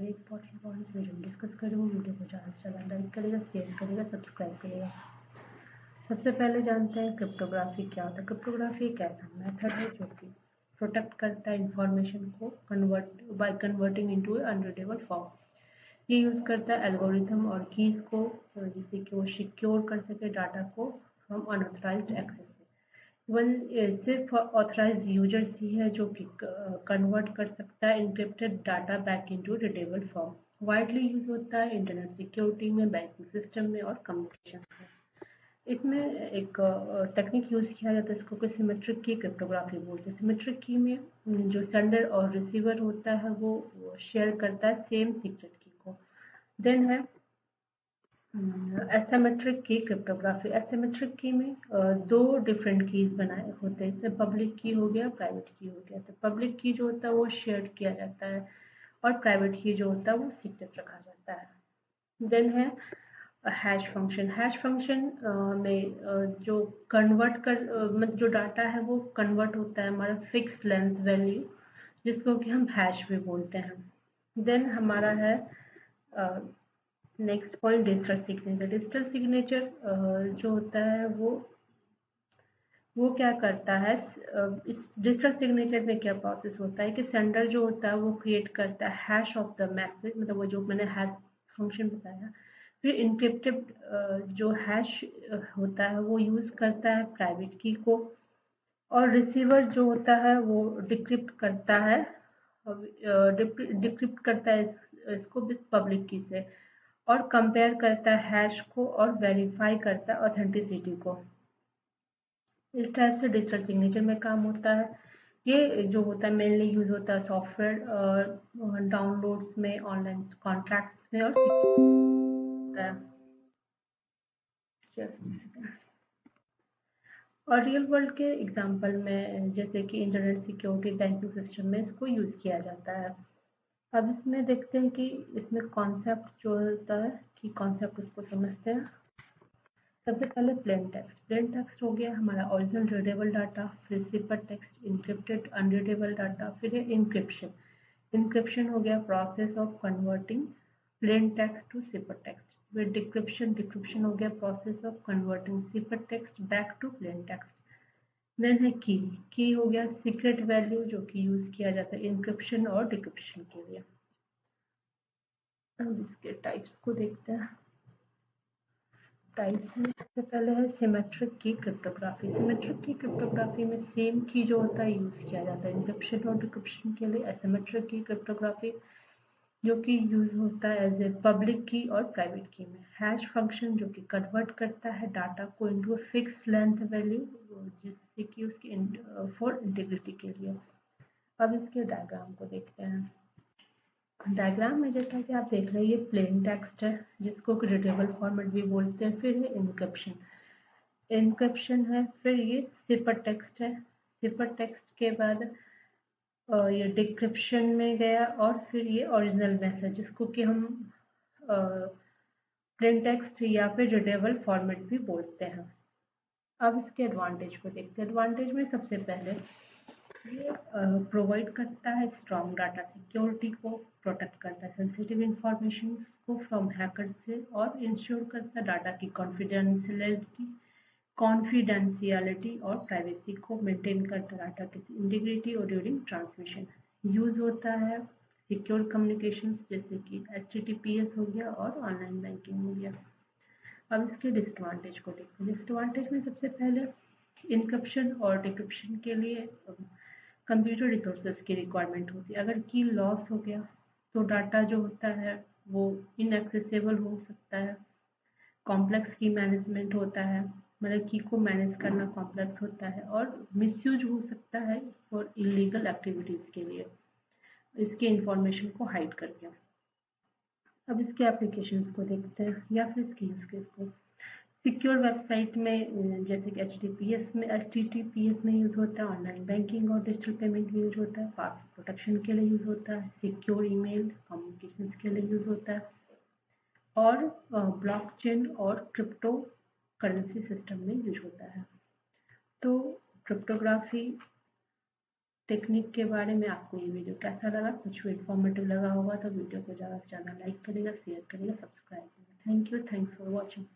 सारे important video discuss करूँगी। Video को ज़्यादा से ज़्यादा लाइक करेगा, शेयर करेगा, सब्सक्राइब करेगा। सबसे पहले जानते हैं क्रिप्टोग्राफी क्या होता है। क्रिप्टोग्राफी एक ऐसा मेथड है जो कि प्रोटेक्ट करता है इंफॉर्मेशन को कन्वर्टिंग इनटू अनरीडेबल फॉर्म। ये यूज़ करता है एल्गोरिथम और कीज़ को, जिससे कि वो सिक्योर कर सके डाटा को फ्रॉम अनऑथराइज्ड एक्सेस से। इवन सिर्फ ऑथराइज यूजर्स ही है जो कि कन्वर्ट कर सकता है encrypted data back into readable form. Widely use होता है इंटरनेट सिक्योरिटी में, बैंकिंग सिस्टम में और कम्युनिकेशन में। इसमें एक टेक्निक यूज़ किया जाता है, इसको सिमेट्रिक की क्रिप्टोग्राफी बोलते हैं। सिमेट्रिक की में जो सेंडर और रिसीवर होता है वो शेयर करता है सेम सीक्रेट की को। देन है एसिमेट्रिक की क्रिप्टोग्राफी। एसिमेट्रिक की में दो डिफरेंट कीज बनाए होते हैं। इसमें पब्लिक की हो गया, प्राइवेट की हो गया। तो पब्लिक की जो होता है वो शेयर किया जाता है और प्राइवेट की जो होता है वो सीक्रेट रखा जाता है। देन है हैश फंक्शन। हैश फंक्शन में जो कन्वर्ट कर मतलब जो डाटा है वो कन्वर्ट होता है हमारा फिक्स लेंथ वैल्यू, जिसको कि हम हैश भी बोलते हैं। देन हमारा है next point digital signature. Digital signature जो होता है वो क्या करता है, इस डिजिटल सिग्नेचर में क्या प्रोसेस होता है कि सेंडर जो होता है वो क्रिएट करता है हैश ऑफ द मैसेज, मतलब वो जो मैंने हैश फंक्शन बताया। फिर इनक्रिप्टेड जो हैश होता है वो यूज करता है प्राइवेट की को, और रिसीवर जो होता है वो डिक्रिप्ट करता है इसको पब्लिक की से, और कंपेयर करता है हैश को और वेरीफाई करता है ऑथेंटिसिटी को। इस टाइप से डिजिटल सिग्नेचर में काम होता है। ये जो होता है मेनली यूज होता है सॉफ्टवेयर डाउनलोड्स में, ऑनलाइन कॉन्ट्रैक्ट्स में, और और रियल वर्ल्ड के एग्जांपल में जैसे कि इंटरनेट सिक्योरिटी, बैंकिंग सिस्टम में इसको यूज किया जाता है। अब इसमें देखते हैं कि इसमें कॉन्सेप्ट जो होता है कि कॉन्सेप्ट उसको समझते हैं। सबसे पहले प्लेन टेक्स्ट। प्लेन टेक्स्ट हो गया हमारा ओरिजिनल रीडेबल डाटा, फिर cipher text, encrypted unreadable data, फिर है इनक्रिप्शन। इनक्रिप्शन हो गया process of converting plain text to cipher text. फिर डिक्रिप्शन। डिक्रिप्शन हो गया process of converting cipher text back to plain text. Then है की। की हो गया सीक्रेट वैल्यू जो कि यूज किया जाता है इनक्रिप्शन और डिक्रिप्शन के लिए। अब इसके टाइप्स को देखते हैं। टाइप्स में सबसे पहले है सिमेट्रिक की क्रिप्टोग्राफी। सिमेट्रिक की क्रिप्टोग्राफी में सेम की जो होता है यूज किया जाता है इनक्रिप्शन और डिक्रिप्शन के लिए। एसिमेट्रिक की क्रिप्टोग्राफी जो कि यूज होता है एज ए पब्लिक की और प्राइवेट की में। हैश फंक्शन जो कि कन्वर्ट करता है डाटा को इनटू फिक्स लेंथ वैल्यू, जिससे कि उसकी फॉर इंटीग्रिटी के लिए। अब इसके डायग्राम को देखते हैं। डायग्राम में जैसा कि आप देख रहे हैं ये प्लेन टेक्स्ट है जिसको रीडेबल फॉर्मेट भी बोलते हैं। फिर है इनक्रिप्शन। इनक्रिप्शन है। फिर ये सिपर टेक्स्ट है। सिपर टेक्स्ट के बाद ये डिक्रिप्शन में गया, और फिर ये ओरिजिनल मैसेज जिसको कि हम प्लेन टेक्स्ट या फिर रीडेबल फॉर्मेट भी बोलते हैं। अब इसके एडवांटेज को देखते हैं। एडवांटेज में सबसे पहले ये प्रोवाइड करता है स्ट्रॉन्ग डाटा सिक्योरिटी को, प्रोटेक्ट करता है सेंसिटिव इंफॉर्मेशन को फ्रॉम हैकर से, और इंश्योर करता है डाटा की कॉन्फिडेंशियलिटी और प्राइवेसी को मेंटेन करता है डाटा की इंटीग्रिटी और ड्यूरिंग ट्रांसमिशन। यूज होता है सिक्योर कम्युनिकेशंस जैसे कि HTTPS हो गया और ऑनलाइन बैंकिंग हो गया। अब इसके डिसएडवांटेज को देखते हैं। डिसएडवांटेज में सबसे पहले इनक्रिप्शन और डिक्रिप्शन के लिए कंप्यूटर रिसोर्सेज की रिक्वायरमेंट होती है। अगर की लॉस हो गया तो डाटा जो होता है वो इनएक्सेसिबल हो सकता है। कॉम्प्लेक्स की मैनेजमेंट होता है, मतलब की को मैनेज करना कॉम्प्लेक्स होता है, और मिसयूज हो सकता है फॉर इलीगल एक्टिविटीज के लिए, इसके इंफॉर्मेशन को हाइड करके। अब इसके एप्लीकेशंस को देखते हैं या फिर इसके यूज केस को। सिक्योर वेबसाइट में जैसे कि HTTPS में यूज होता है। ऑनलाइन बैंकिंग और डिजिटल पेमेंट में यूज होता है। पासवर्ड प्रोटेक्शन के लिए यूज होता है। सिक्योर ईमेल कम्युनिकेशन के लिए यूज होता है, और ब्लॉकचेन और क्रिप्टो करेंसी सिस्टम में यूज होता है। तो क्रिप्टोग्राफी टेक्निक के बारे में आपको ये वीडियो कैसा लगा, कुछ भी इन्फॉर्मेटिव लगा होगा तो वीडियो को ज़्यादा से ज़्यादा लाइक करिएगा, शेयर करिएगा, सब्सक्राइब करिएगा। Thank you, thanks for watching.